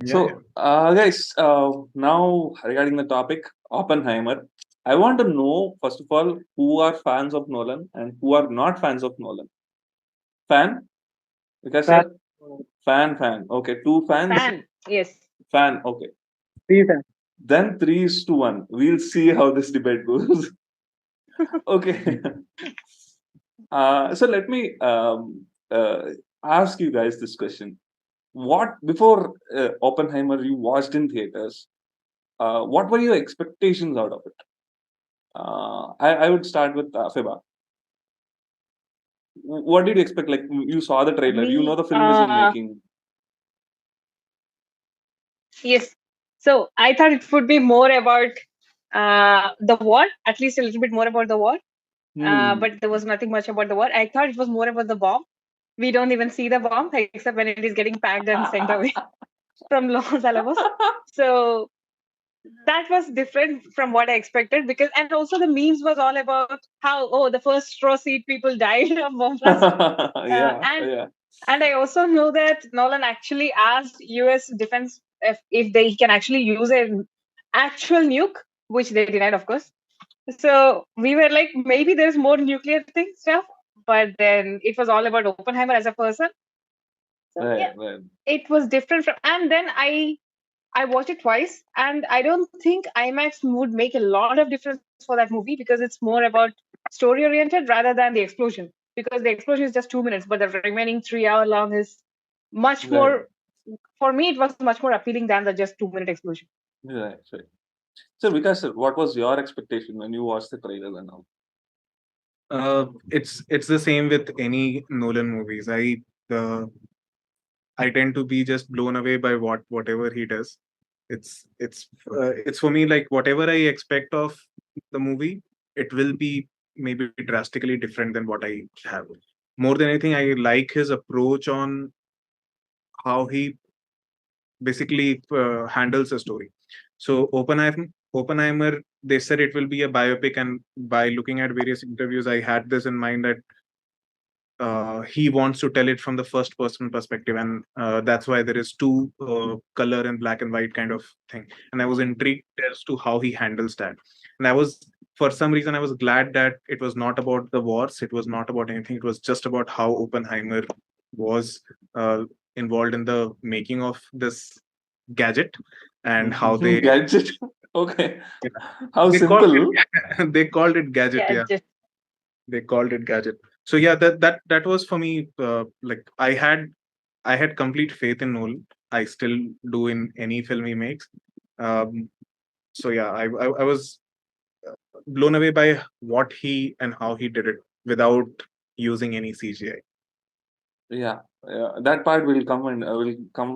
Yeah, yeah. So, guys, now regarding the topic Oppenheimer, I want to know first of all who are fans of Nolan and who are not fans of Nolan. Fan? You can Fan, say fan. Okay, two fans. Fan. Yes. Fan. Okay, three fans. then 3-1. We'll see how this debate goes. Okay. So let me ask you guys this question. What before Oppenheimer you watched in theaters? What were your expectations out of it? I would start with Fiba. What did you expect? Like you saw the trailer, you know Me. the film is in making. Yes. So I thought it would be more about the war, at least a little bit more about the war. Hmm. But there was nothing much about the war. I thought it was more about the bomb. We don't even see the bomb except when it is getting packed and sent away from Los Alamos. So that was different from what I expected because, and also the memes was all about how, oh, the first row seat people died of bomb blast. Yeah, And yeah. I also know that Nolan actually asked US defense if they can actually use an actual nuke, which they denied, of course. So we were like, maybe there's more nuclear thing stuff, but then it was all about Oppenheimer as a person. So yeah, Right. it was different from. And then I watched it twice, and I don't think IMAX would make a lot of difference for that movie because it's more about story oriented rather than the explosion. Because the explosion is just 2 minutes, but the remaining 3 hour long is much Right. more. For me, it was much more appealing than the just 2 minute explosion. Right. So, Vikas, sir, what was your expectation when you watched the trailer and all? It's the same with any Nolan movies. Uh, I tend to be just blown away by whatever he does. It's for me like whatever I expect of the movie, it will be maybe drastically different than what I have. More than anything, I like his approach on how he basically handles a story. So Oppenheimer, they said it will be a biopic, and by looking at various interviews, I had this in mind that he wants to tell it from the first person perspective, and that's why there is two color and black and white kind of thing. And I was intrigued as to how he handles that. And I was, for some reason, I was glad that it was not about the wars, it was not about anything, it was just about how Oppenheimer was involved in the making of this gadget, and how they Gadget. Okay. yeah, How they called simple. it they called it gadget. Yeah, Yeah, just they called it gadget. So yeah, that was for me, like I had complete faith in Nolan. I still do in any film he makes. Um, so yeah, I was blown away by what he and how he did it without using any CGI. Yeah. That part will come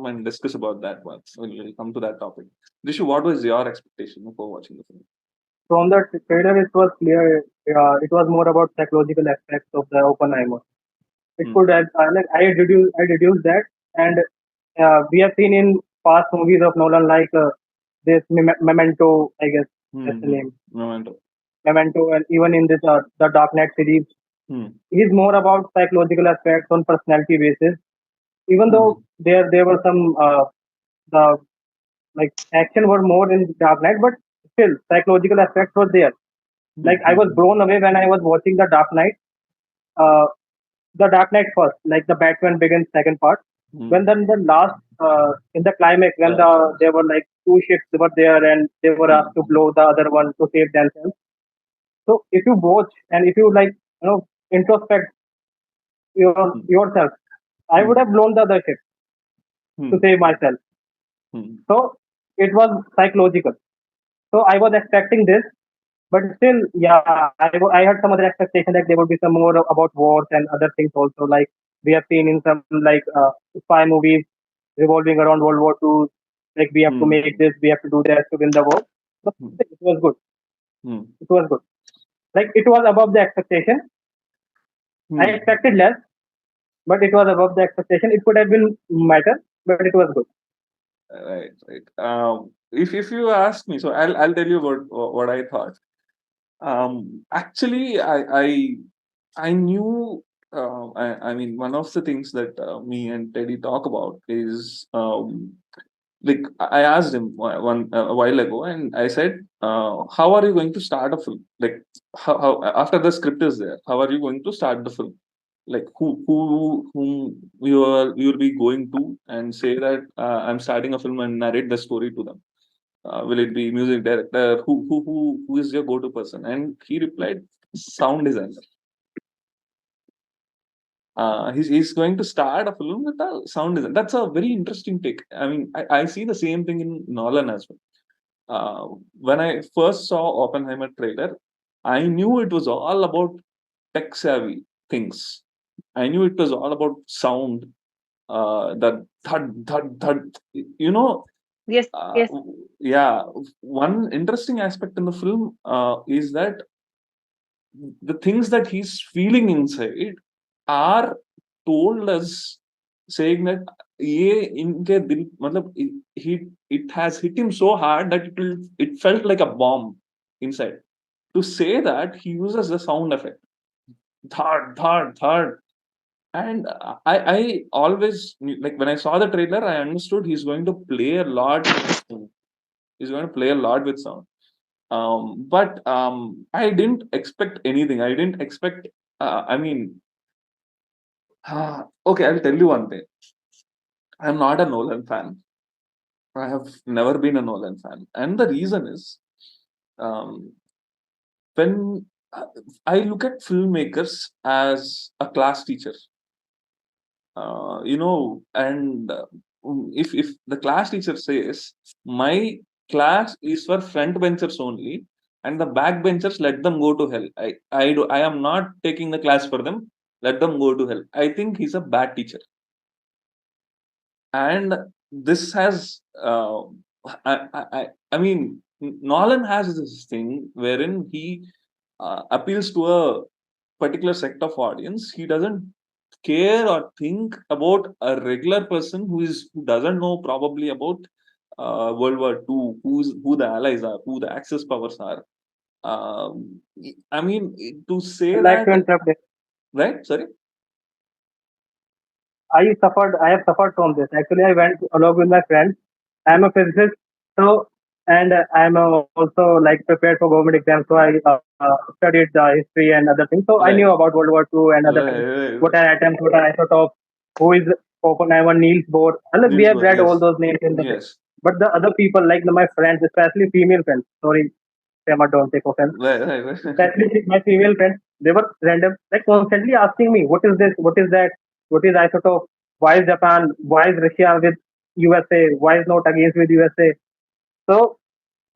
and discuss about that once. We'll come to that topic. Rishu, what was your expectation before watching the film? From the trailer, it was clear. It was more about psychological aspects of the Oppenheimer. It Hmm. could have like I deduced that, and we have seen in past movies of Nolan like this Memento, I guess that's the name, Memento. Memento, and even in this the Dark Knight series, Hmm. he's more about psychological aspects on personality basis. Even Hmm. though there were some the like action were more in Dark Knight, but still psychological aspects were there. Like I was Hmm. blown away when I was watching the Dark Knight. Uh, the Dark Knight first, like the Batman Begins second part. Hmm. When then the last in the climax, when Right. there were like two ships were there and they were asked to Hmm. blow the other one to save themselves. So if you watch and if you like introspect Hmm. yourself, I would Hmm. have blown the other ship to Hmm. save myself. Hmm. So it was psychological. So I was expecting this, but still, yeah, I had some other expectation that there would be some more about wars and other things also. Like we have seen in some like spy movies revolving around World War II. Like we have to Hmm. make this, we have to do that to win the war. But Hmm. it was good. Hmm. It was good. Like it was above the expectation. I Hmm. expected less, but it was above the expectation. It could have been better, but it was good. Right. If you ask me, so I'll tell you what I thought. Actually, I knew. I mean, one of the things that me and Teddy talk about is like I asked him a while ago, and I said, "How are you going to start a film? Like, how after the script is there, how are you going to start the film? Like, whom you will be going to and say that I'm starting a film and narrate the story to them? Will it be music director? Who is your go-to person?" And he replied, "Sound designer." He's going to start a film with a sound design. That's a very interesting take. I mean, I see the same thing in Nolan as well. When I first saw Oppenheimer trailer, I knew it was all about tech savvy things. I knew it was all about sound, the thud, thud, thud. You know, Yes, uh, yes, yeah. One interesting aspect in the film is that the things that he's feeling inside are told us, saying that ये इनके दिल मतलब he it has hit him so hard that it felt like a bomb inside. To say that, he uses the sound effect, thud thud thud. And I always like, when I saw the trailer, I understood he's going to play a lot with sound. He's going to play a lot with sound. But I didn't expect anything. I didn't expect. I mean, okay, I'll tell you one thing. I'm not a Nolan fan. I have never been a Nolan fan, and the reason is, um, when I look at filmmakers as a class teacher, and if the class teacher says my class is for front benchers only, and the back benchers, let them go to hell. I am not taking the class for them. Let them go to hell. I think he's a bad teacher. And this has I mean, Nolan has this thing wherein he appeals to a particular sect of audience. He doesn't care or think about a regular person who doesn't know probably about World War II, who the allies are, who the Axis powers are. I mean, to say I'd like that, to interrupt this. right? Sorry. I have suffered from this. Actually, I went along with my friends. I'm a physicist, so and I'm also like prepared for government exams. So I studied the history and other things. So I knew Right. about World War II and other things. Right. What are atoms? What are isotopes? Who is Oppenheimer? Niels Bohr? And look, we News have Board. read all Yes. those names in the thing. Yes. But the other people, like my friends, especially female friends. Sorry, Emma, don't take offense. Right. Right. Especially my female friends, they were random, like constantly asking me, what is this? What is that? What is isotope? Why is Japan? Why is Russia with USA? Why is not against with USA? So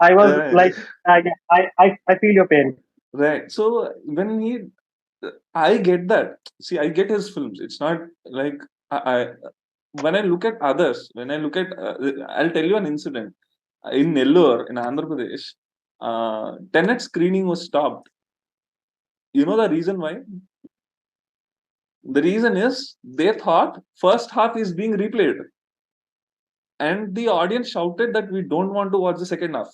I was Right. like, I feel your pain. Right. So when I get that. See, I get his films. It's not like I when I look at others, when I look at, I'll tell you an incident. In Nellore, in Andhra Pradesh, Tenet screening was stopped. You know the reason why? The reason is they thought first half is being replayed, and the audience shouted that we don't want to watch the second half.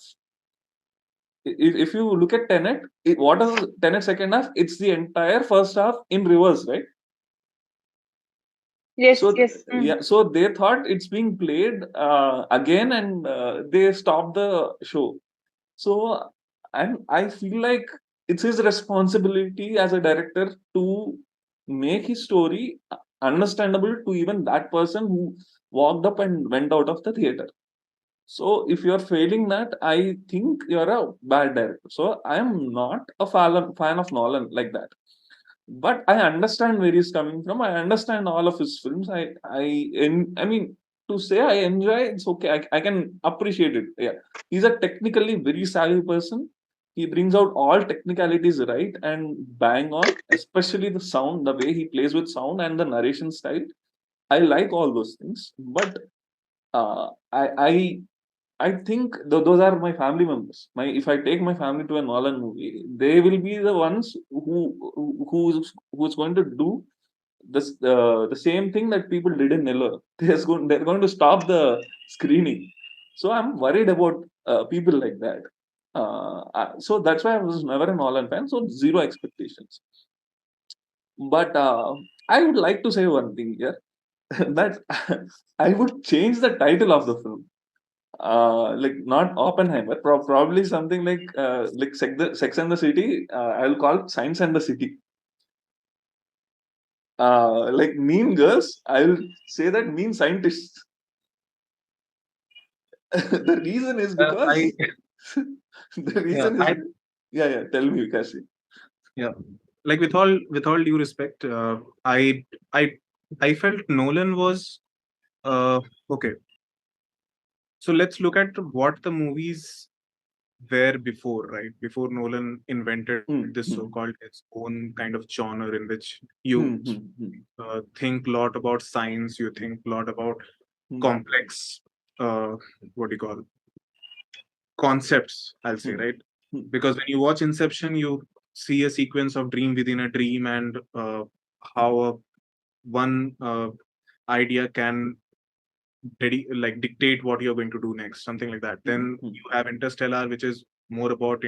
If you look at Tenet, what is Tenet second half? It's the entire first half in reverse, right? yes, So yes. yeah, so they thought it's being played again, and they stopped the show. So, and I feel like it's his responsibility as a director to make his story understandable to even that person who walked up and went out of the theater. So if you're failing that, I think you're a bad director. So I am not a fan of Nolan like that. But I understand where he's coming from. I understand all of his films. I mean, to say I enjoy, it's okay. I can appreciate it. Yeah, he's a technically very savvy person. He brings out all technicalities right and bang on, especially the sound, the way he plays with sound and the narration style. I like all those things, but uh, I I I think those are my family members. If I take my family to a Nolan movie, they will be the ones who's going to do this the same thing that people did in Nellore. They're going to stop the screening. So I'm worried about people like that. So that's why I was never a Nolan fan. So zero expectations. But I would like to say one thing here, that I would change the title of the film. like not Oppenheimer, probably something like Sex and the City. I'll call it Science and the City. Like Mean Girls, I'll say that Mean Scientists. The reason is because I the yeah reason is yeah. Tell me, Kashi. yeah like with all due respect, I I felt Nolan was okay. So let's look at what the movies were before, right? Before Nolan invented this so-called his own kind of genre in which you think a lot about science, you think a lot about complex, what do you call, concepts, I'll say, right? Because when you watch Inception, you see a sequence of dream within a dream, and how one idea can like dictate what you're going to do next, something like that. Then you have Interstellar, which is more about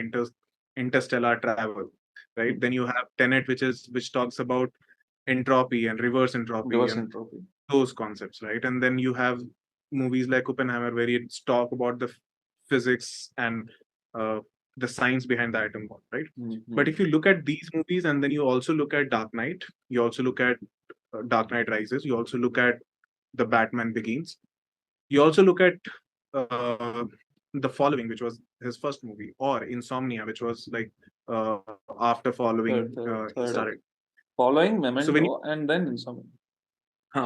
interstellar travel, right? Then you have Tenet, which talks about entropy and reverse entropy and those concepts, right? And then you have movies like Oppenheimer, where it's talk about the physics and uh, the science behind the atom bomb, right? But if you look at these movies, and then you also look at Dark Knight, you also look at Dark Knight Rises, you also look at the Batman Begins, you also look at uh, The Following, which was his first movie, or Insomnia, which was like after following he started. Following So when you Memento and then Insomnia.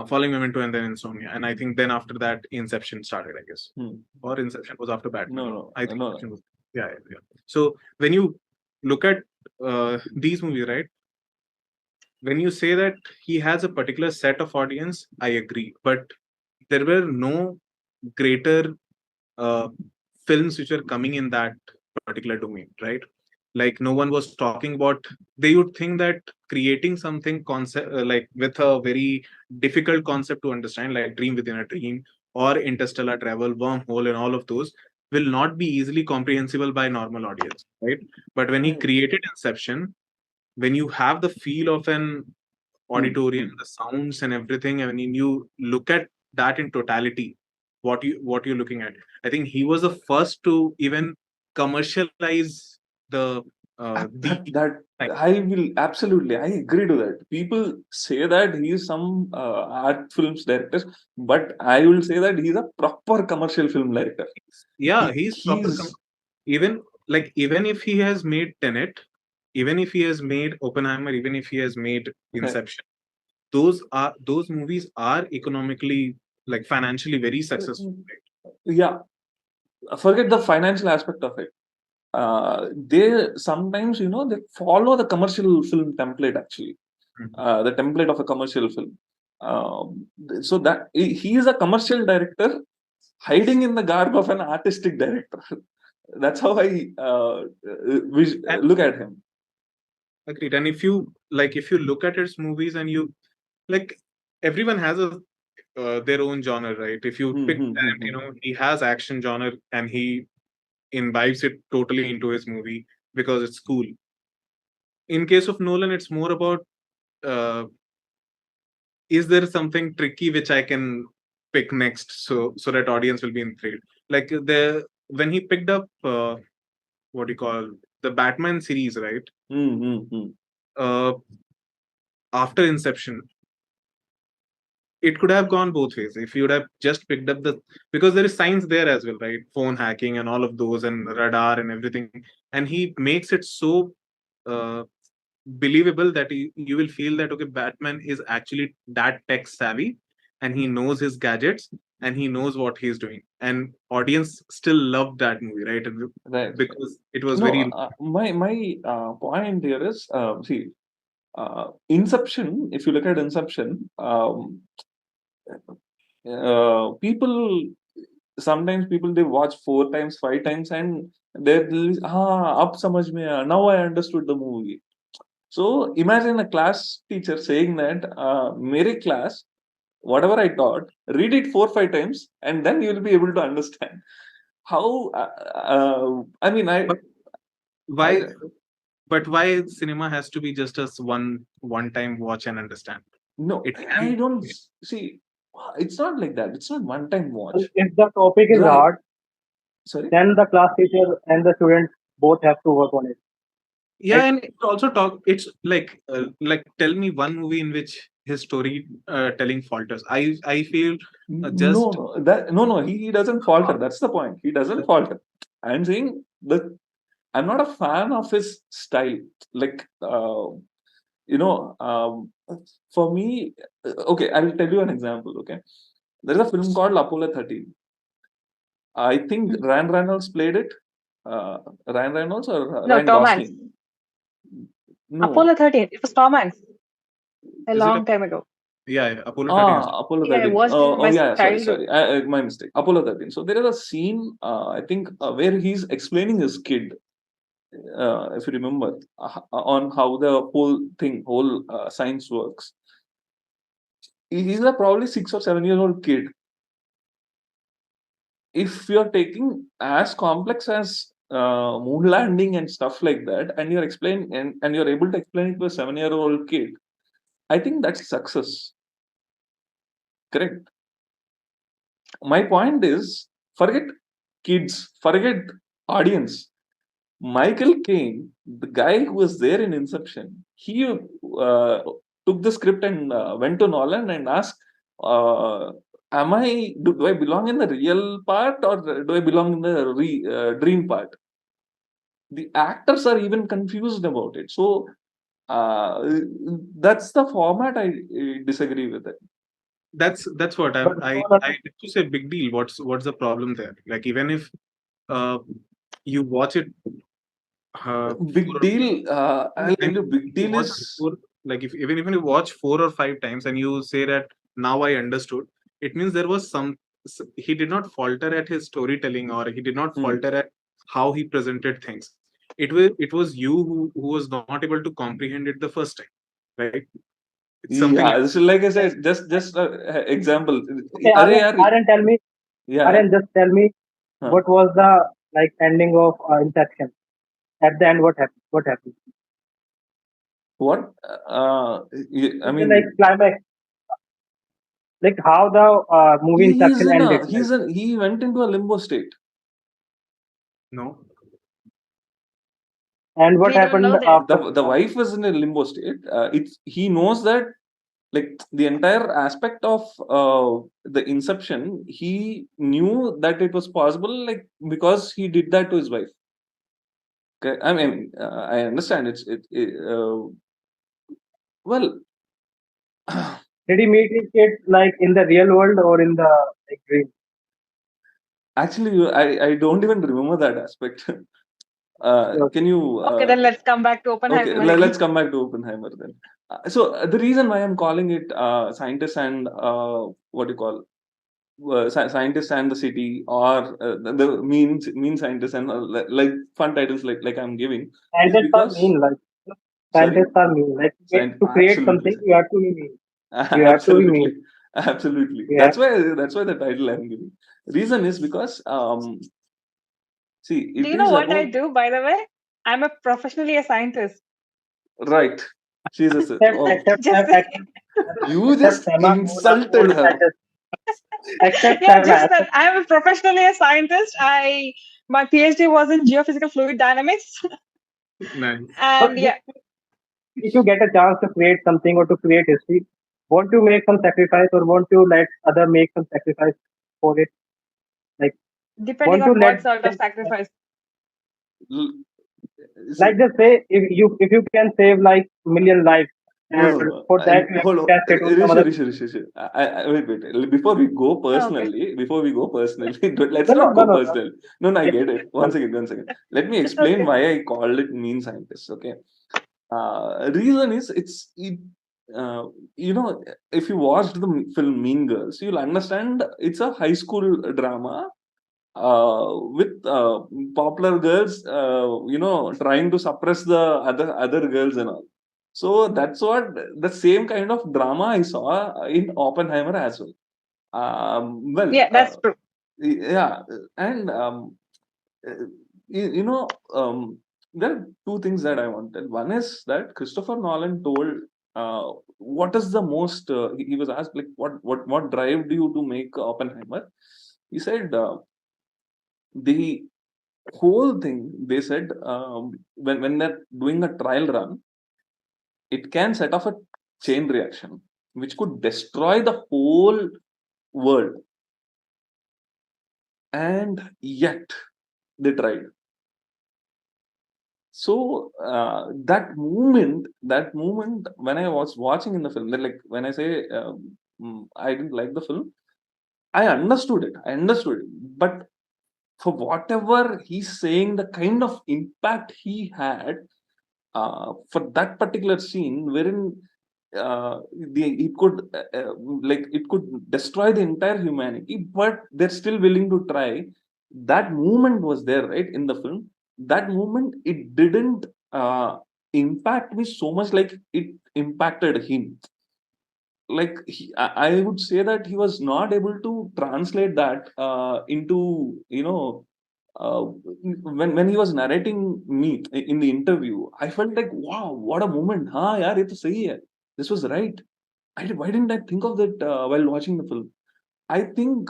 Following Memento and then Insomnia, and I think then after that Inception started, I guess, or Inception was after Batman. I think Inception was, yeah. So when you look at these movies, right? When you say that he has a particular set of audience, I agree, but there were no greater uh, films which were coming in that particular domain, right? Like no one was talking about. They would think that creating something concept like with a very difficult concept to understand, like Dream Within a Dream or Interstellar Travel, Wormhole, and all of those will not be easily comprehensible by normal audience, right? But when he created Inception, when you have the feel of an auditorium, the sounds and everything, and when you look at that in totality, what you're looking at, I think he was the first to even commercialize the that I will absolutely, I agree to that. People say that he is some art films director, but I will say that he's a proper commercial film director. He's proper even even if he has made Tenet, even if he has made Oppenheimer, even if he has made Inception, those movies are economically, like financially, very successful, right? Yeah, forget the financial aspect of it. They sometimes, they follow the commercial film template actually, the template of a commercial film. So that he is a commercial director hiding in the garb of an artistic director. That's how I look at him. Agreed. And if you look at his movies, and you like, everyone has a their own genre, right? If you pick Tarantino, he has action genre, and he imbibes it totally into his movie because it's cool. In case of Nolan, it's more about uh, is there something tricky which I can pick next, so that audience will be enthralled. Like when he picked up what do you call, the Batman series, right? Uh, After Inception, it could have gone both ways. If you would have just picked up because there is science there as well, right? Phone hacking and all of those, and radar and everything, and he makes it so uh, believable that you will feel that, okay, Batman is actually that tech savvy, and he knows his gadgets, and he knows what he's doing, and audience still loved that movie, right? Right. Because it was No, very my point here is, see, Inception. If you look at Inception, people sometimes they watch 4 times, 5 times, and they're up samajh mein aaya. Now I understood the movie. So imagine a class teacher saying that, mere class, whatever I taught, read it 4, 5 times, and then you will be able to understand. How? I mean, but why but why cinema has to be just as one time watch and understand? No, It I can, don't see. It's not like that. It's not one time watch. If the topic is Right. hard, Sorry. then the class teacher and the students both have to work on it. Yeah, Right? and it also it's like tell me one movie in which his story telling falters. I feel just He doesn't falter. That's the point. He doesn't falter. I'm saying that I'm not a fan of his style. Like, for me, okay, I'll tell you an example. Okay, there is a film called Apollo 13. I think Ryan Reynolds played it. Ryan Reynolds or No, Ryan Tom Hanks. Gosling? No. Apollo 13. It was Tom Hanks a is it long time ago. yeah, Apollo 13 is Apollo Yeah, I 13. watched it in Oh, my yeah, sorry, childhood. my mistake. Apollo 13. So there is a scene, I think, where he's explaining his kid, if you remember, on how the whole science works. He's a probably 6 or 7 year old kid. If you're taking as complex as moon landing and stuff like that, and you're explaining and you're able to explain it to a 7 year old kid, I think that's success. Correct. My point is, forget kids, forget audience. Michael Caine, the guy who was there in Inception, he took the script and went to Nolan and asked, do I belong in the real part or do I belong in the dream part? The actors are even confused about it. So that's the format I disagree with it. that's what But I have to say big deal. What's the problem there? Like even if you watch it Big deal. I'll I tell you, mean, big if you deal watch is four, like if even if you watch 4 or 5 times and you say that now I understood, it means there was he did not falter at his storytelling or he did not hmm, falter at how he presented things. It was you who was not able to comprehend it the first time, right? It's something yeah. else. So like I like, said, just example. okay, Arey, yaar, Aryan, tell me, yeah. Aryan, just tell me Huh. what was the like ending of Inception? At the end, what happened? What happened? What? I Okay, like mean, climax, like how the movie Inception ended. Like, he went into a limbo state. No, and what We don't happened know that. after The wife is in a limbo state. He knows that, like, the entire aspect of the Inception, he knew that it was possible, like, because he did that to his wife. Okay? I mean, I understand well. did he meet his kids like in the real world or in the like, dream? Actually, I don't even remember that aspect. Can you? Okay, then let's come back to Okay, Oppenheimer let's again. come back to Oppenheimer then. The reason why I'm calling it scientists and what do you call scientists and the city, or the mean scientists and like fun titles like I'm giving, is Scientists are because mean. Like sorry, scientists are mean. Like to create absolutely, something, you have to be mean. You have to be mean. absolutely, absolutely. Yeah. That's why the title I'm giving. Reason is because see, Do it you know is what I about do, by the way? I'm a professionally a scientist. right. She's a Except oh, except Just except you except just Sama, who insulted is her. scientist. Except yeah, Sama. just that I'm a professionally a scientist. My PhD was in geophysical fluid dynamics, nice. But and yeah, if you get a chance to create something or to create history, won't you make some sacrifice or won't you let other make some sacrifice for it? Like, depending won't you on let what sort of them, sacrifice. L- like See, just say if you can save like million lives and no. for that you have Hold to on. invest it on some other. Rishi. Wait. Okay. Before we go personally, let's No, no, not no, go no, personal. No, I get it. no. One second. Let me explain Okay. why I called it mean scientist. Okay. Reason is uh, you know, if you watched the film Mean Girls, you'll understand it's a high school drama with popular girls, trying to suppress the other girls and all. So that's what the same kind of drama I saw in Oppenheimer as well. Yeah, that's true. Yeah, and uh, you know, there are two things that I wanted. One is that Christopher Nolan told, what is the most? He was asked, like, what drive do you to make Oppenheimer? He said, the whole thing, they said, when they're doing a trial run, it can set off a chain reaction which could destroy the whole world. And yet they tried. So that moment when I was watching in the film, that, like, when I say I didn't like the film, I understood it, but for whatever he's saying, the kind of impact he had for that particular scene, wherein it could like it could destroy the entire humanity, but they're still willing to try. That moment was there, right, in the film. That moment, it didn't impact me so much like it impacted him. Like I would say that he was not able to translate that into, when he was narrating me in the interview, I felt like, wow, what a moment. हाँ यार, ये तो सही है. This was right. Why didn't I think of that while watching the film? I think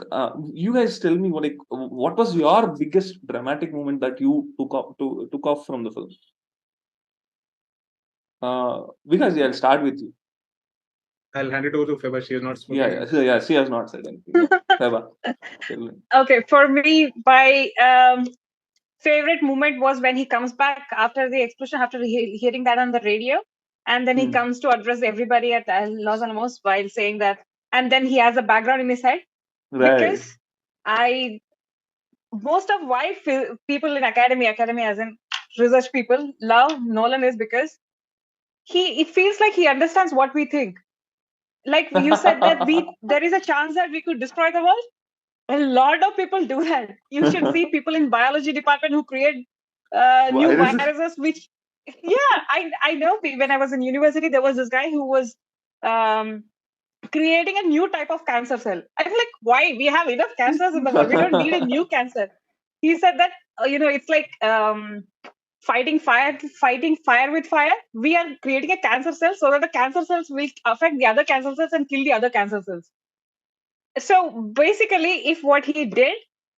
you guys tell me what was your biggest dramatic moment that you took off from the film? Because I'll start with you. I'll hand it over to Feba. She is not spoken. Yeah. She has not said anything. Yeah. Feba. Okay, for me, my favorite moment was when he comes back after the explosion, after hearing that on the radio, and then he comes to address everybody at Los Alamos while saying that, and then he has a background in his head. Right. Because most of why people in academy as in research people love Nolan is because it feels like he understands what we think. Like you said that there is a chance that we could destroy the world. A lot of people do that. You should see people in biology department who create new viruses, which, I know. When I was in university, there was this guy who was creating a new type of cancer cell. I'm like, why? We have enough cancers in the world. We don't need a new cancer. He said that, it's like fighting fire with fire. We are creating a cancer cell so that the cancer cells will affect the other cancer cells and kill the other cancer cells. So basically, if what he did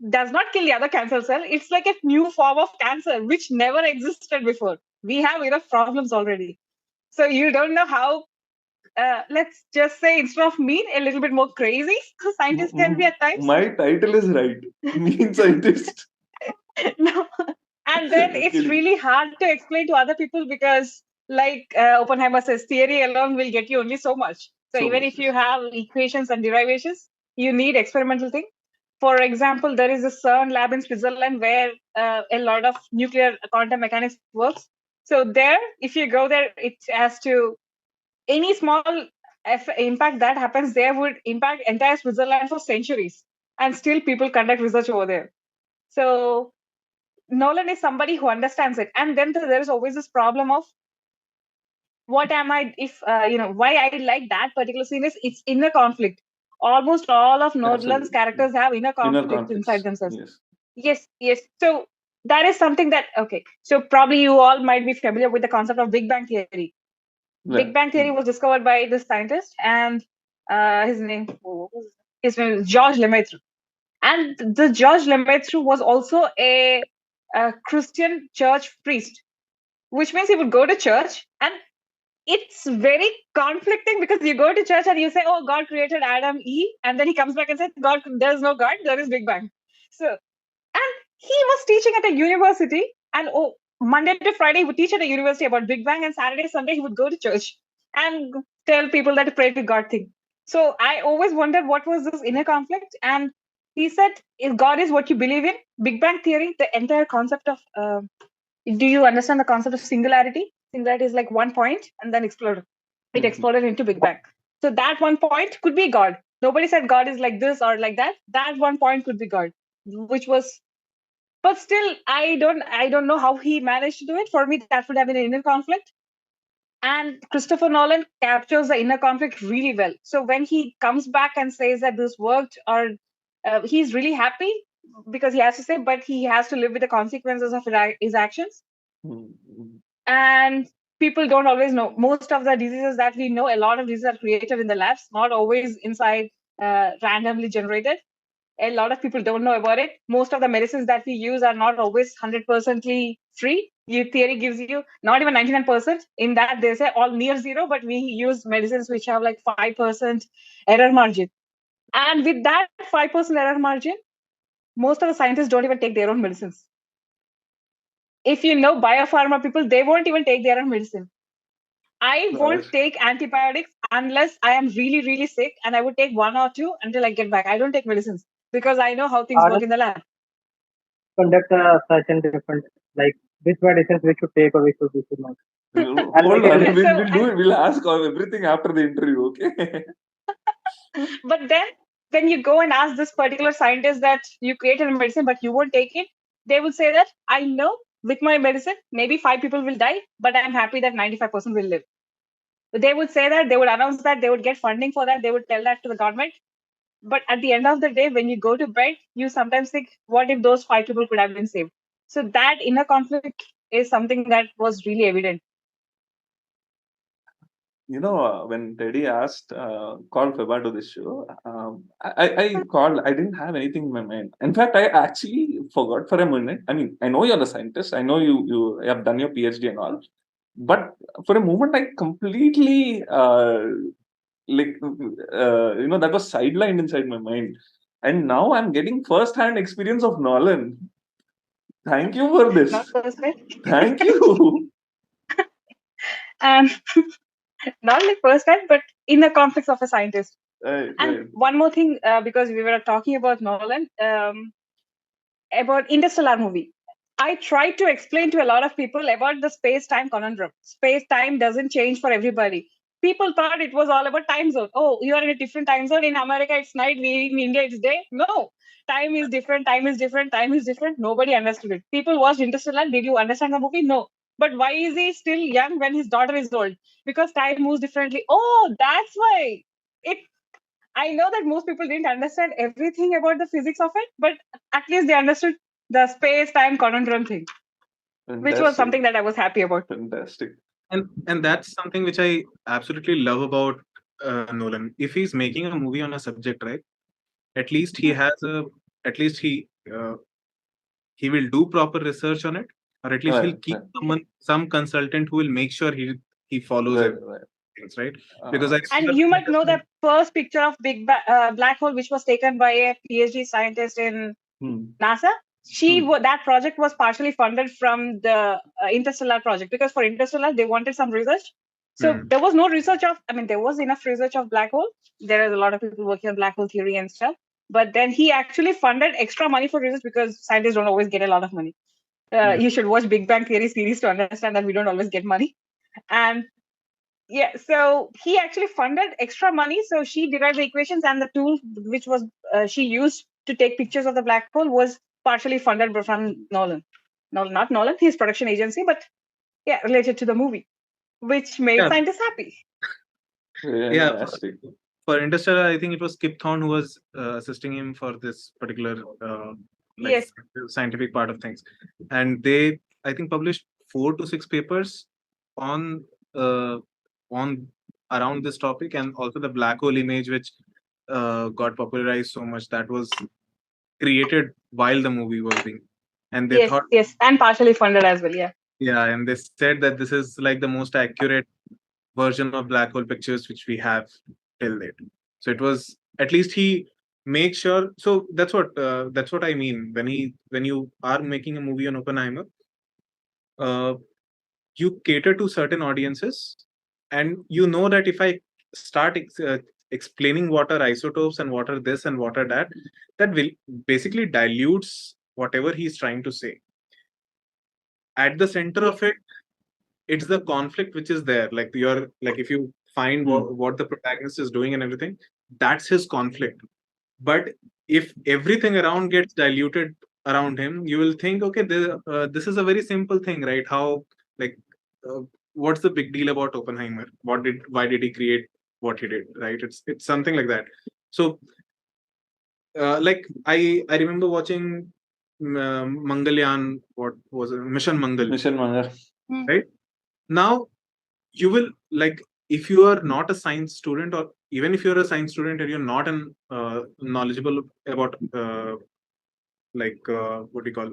does not kill the other cancer cell, it's like a new form of cancer which never existed before. We have enough problems already. So you don't know how, let's just say, instead of mean, a little bit more crazy scientists can be at times. My title is right. Mean scientist. No. And then it's really hard to explain to other people because, like Oppenheimer says, theory alone will get you only so much. So even if you have equations and derivations, you need experimental thing. For example, there is a CERN lab in Switzerland where a lot of nuclear quantum mechanics works. So there, if you go there, it has to, any small impact that happens there would impact entire Switzerland for centuries. And still people conduct research over there. So Nolan is somebody who understands it. And then there is always this problem of what am I, if, why I like that particular scene is it's inner conflict. Almost all of Nolan's characters have inner conflict inside themselves. Yes. So that is something that, okay. So probably you all might be familiar with the concept of Big Bang Theory. Yeah. Big Bang Theory was discovered by this scientist, and his name is George Lemaitre. And the George Lemaitre was also a Christian church priest, which means he would go to church, and it's very conflicting because you go to church and you say, oh, God created Adam, Eve, and then he comes back and says, God, there's no God, there is Big Bang. So, and he was teaching at a university, and Monday to Friday he would teach at a university about Big Bang, and Saturday, Sunday he would go to church and tell people that to pray to God thing. So I always wondered what was this inner conflict, and he said, if God is what you believe in, Big Bang Theory, the entire concept of, do you understand the concept of singularity? Singularity is like one point and then exploded. It exploded into Big Bang. So that one point could be God. Nobody said God is like this or like that. That one point could be God, which was, but still, I don't know how he managed to do it. For me, that would have been an inner conflict. And Christopher Nolan captures the inner conflict really well. So when he comes back and says that this worked, or he's really happy because he has to say, but he has to live with the consequences of his actions. And people don't always know. Most of the diseases that we know, a lot of diseases are created in the labs, not always inside randomly generated. A lot of people don't know about it. Most of the medicines that we use are not always 100% free. Your theory gives you not even 99%. In that, they say all near zero, but we use medicines which have like 5% error margin. And with that 5% error margin, most of the scientists don't even take their own medicines. If you know biopharma people, they won't even take their own medicine. I won't take antibiotics unless I am really, really sick, and I would take 1 or 2 until I get back. I don't take medicines because I know how things work in the lab. Conduct a session different, like which medicines we should take or we should not. Hold on, we'll ask everything after the interview, okay? But then when you go and ask this particular scientist that you created a medicine but you won't take it, they will say that I know with my medicine maybe 5 people will die, but I'm happy that 95% will live. They would say that, they would announce that, they would get funding for that, they would tell that to the government. But at the end of the day, when you go to bed, you sometimes think, what if those 5 people could have been saved? So that inner conflict is something that was really evident. When Teddy asked, called Feba to this show, I called, I didn't have anything in my mind. In fact, I actually forgot for a minute. I mean, I know you're the scientist. I know you have done your PhD and all. But for a moment, I completely, that was sidelined inside my mind. And now I'm getting first-hand experience of Nolan. Thank you for this. Not first-hand. Thank you. Not like first-hand, but inner conflicts of a scientist. And one more thing, because we were talking about Nolan, about Interstellar movie. I tried to explain to a lot of people about the space-time conundrum. Space-time doesn't change for everybody. People thought it was all about time zone. Oh, you are in a different time zone. In America, it's night. In India, it's day. No, time is different. Time is different. Time is different. Nobody understood it. People watched Interstellar. Did you understand the movie? No. But why is he still young when his daughter is old? Because time moves differently. Oh, that's why. I know that most people didn't understand everything about the physics of it, but at least they understood the space-time conundrum thing, which was something that I was happy about. Fantastic. And that's something which I absolutely love about Nolan. If he's making a movie on a subject, right? At least he has at least he will do proper research on it, or at least he'll keep some consultant who will make sure he follows things, right? Because and you might know the first picture of big black hole, which was taken by a PhD scientist in NASA. That project was partially funded from the Interstellar project, because for Interstellar they wanted some research. So there was no research of, there was enough research of black hole. There is a lot of people working on black hole theory and stuff. But then he actually funded extra money for research, because scientists don't always get a lot of money. You should watch Big Bang Theory series to understand that we don't always get money. And so he actually funded extra money. So she derived the equations, and the tool which was she used to take pictures of the black hole was partially funded from Nolan. No, not Nolan, his production agency, but related to the movie, which made scientists happy. For Interstellar, I think it was Kip Thorne who was assisting him for this particular scientific part of things, and they, I think, published 4 to 6 papers on around this topic, and also the black hole image, which got popularized so much, that was created while the movie was being, and they thought and partially funded as well. And they said that this is like the most accurate version of black hole pictures which we have till date. So it was, at least he makes sure. So that's what I mean when you are making a movie on Oppenheimer, you cater to certain audiences, and you know that if I start explaining what are isotopes and what are this and what are that will basically dilutes whatever he's trying to say. At the center of it, it's the conflict which is there. Like if you find what the protagonist is doing and everything, that's his conflict. But if everything around gets diluted around him, you will think, okay, this is a very simple thing, right? How, like, what's the big deal about Oppenheimer? Why did he create what he did, right? It's something like that. So like I remember watching Mangalyaan, what was it? Mission Mangal. Mission Mangal. Right? Now you will, like, if you are not a science student, or even if you're a science student and you're not knowledgeable about what do you call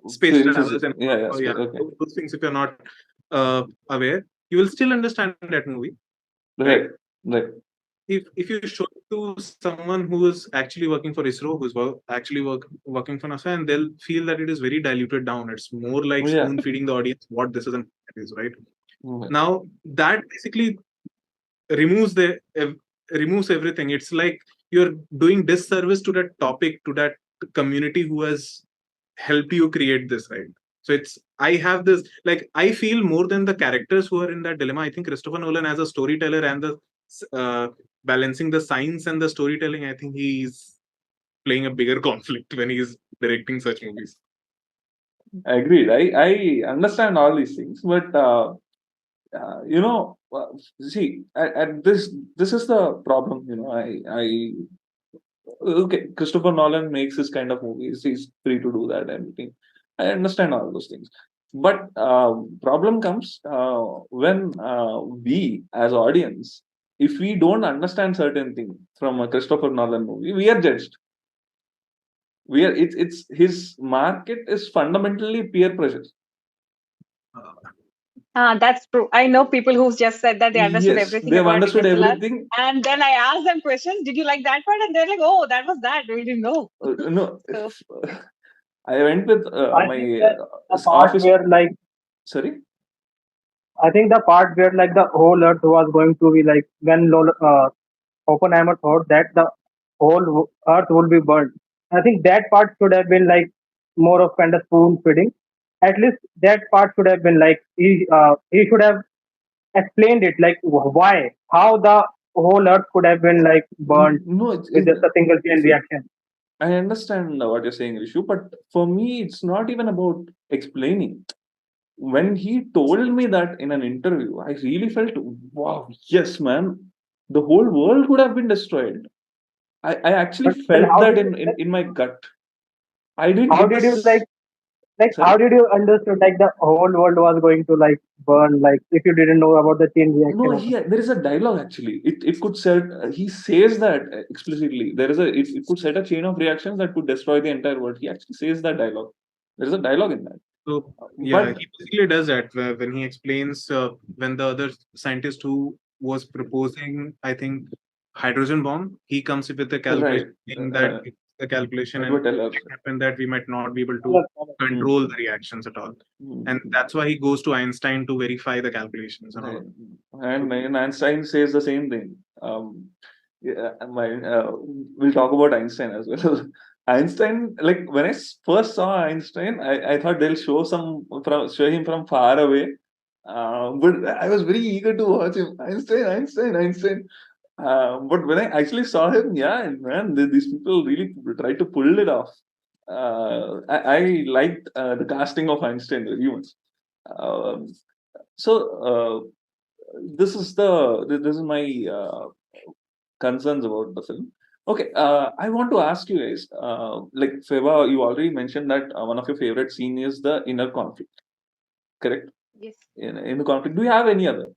space travels and Okay. those things, if you're not aware, you will still understand that movie, Right. if you show it to someone who is actually working for ISRO, who's working for NASA, and they'll feel that it is very diluted down. It's more like Yeah. spoon feeding the audience what this is and that is, right? Mhm. Now that basically removes removes everything. It's like you're doing disservice to that topic, to that community who has helped you create this, right? So I have this, like, I feel more than the characters who are in that dilemma. I think Christopher Nolan, as a storyteller and the uh, balancing the science and the storytelling, I think he's playing a bigger conflict when he's directing such movies. Agreed. I understand all these things, but see, at this is the problem. Okay, Christopher Nolan makes this kind of movies. He's free to do that and everything. I understand all those things, but problem comes when we as audience, if we don't understand certain thing from a Christopher Nolan movie, we are judged. It's his market is fundamentally peer pressure. That's true. I know people who've just said that they understood Yes, everything they've about understood Interstellar. everything. And then I asked them questions. Did you like that part? And they're like, "Oh, that was that. We didn't know." No, So, I went with I my think that the part office. where like Sorry. I think the part where like the whole Earth was going to be like when Oppenheimer thought that the Earth would be burned. I think that part should have been like more of kind of spoon feeding. At least that part should have been like he should have explained it like why how the whole Earth could have been like burned No, with just a single chain see, reaction. I understand what you're saying, Rishu, but for me, it's not even about explaining. When he told me that in an interview, I really felt, wow, yes, man, the whole world could have been destroyed. I actually But then felt how that did you in my gut. I didn't how get did you this. how Sorry? did you understood like the whole world was going to like burn like if you didn't know about the chain No, reaction or something? there is a dialogue actually. It could set. He says that explicitly. It could set a chain of reactions that could destroy the entire world. He actually says that dialogue. There is a dialogue in that. So yeah, But he basically does that when he explains, when the other scientist who was proposing, I think, hydrogen bomb, he comes up with a right, calculation saying that it's a calculation and Edward it Teller. might happen that we might not be able to Color, color. Hmm. control the reactions at all, Hmm. and that's why he goes to Einstein to verify the calculations and Right. all. And Einstein says the same thing. Yeah, we'll talk about Einstein as well. Einstein, like when I first saw Einstein, I thought they'll show him from far away. But I was very eager to watch him. Einstein. But when I actually saw him, yeah, man, these people really tried to pull it off. I liked the casting of Einstein very much. Um, so this is my concerns about the film. Okay, I want to ask you guys. Like Feba, you already mentioned that one of your favorite scene is the inner conflict. Correct? yes. In the conflict, do you have any other?